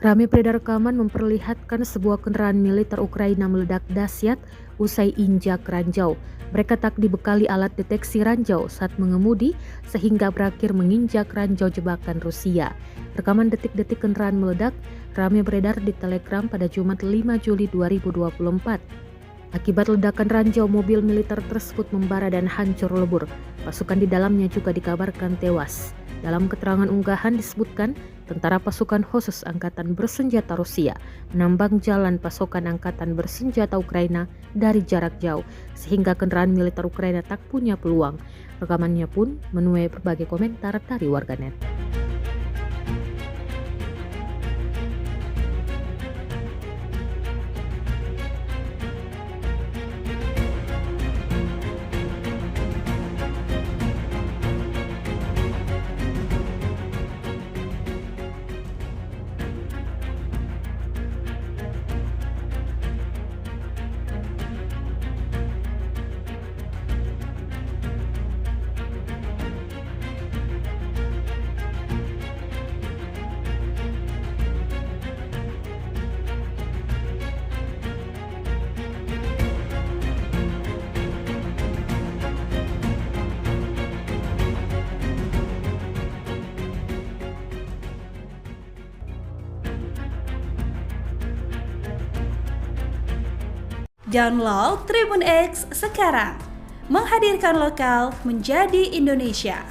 Rame beredar rekaman memperlihatkan sebuah kendaraan militer Ukraina meledak dahsyat usai injak ranjau. Mereka tak dibekali alat deteksi ranjau saat mengemudi sehingga berakhir menginjak ranjau jebakan Rusia. Rekaman detik-detik kendaraan meledak rame beredar di Telegram pada Jumat 5 Juli 2024. Akibat ledakan ranjau, mobil militer tersebut membara dan hancur lebur. Pasukan di dalamnya juga dikabarkan tewas. Dalam keterangan unggahan disebutkan, tentara pasukan khusus Angkatan Bersenjata Rusia menambang jalan pasokan Angkatan Bersenjata Ukraina dari jarak jauh, sehingga kendaraan militer Ukraina tak punya peluang. Rekamannya pun menuai berbagai komentar dari warganet. Download Tribun X sekarang, menghadirkan lokal menjadi Indonesia.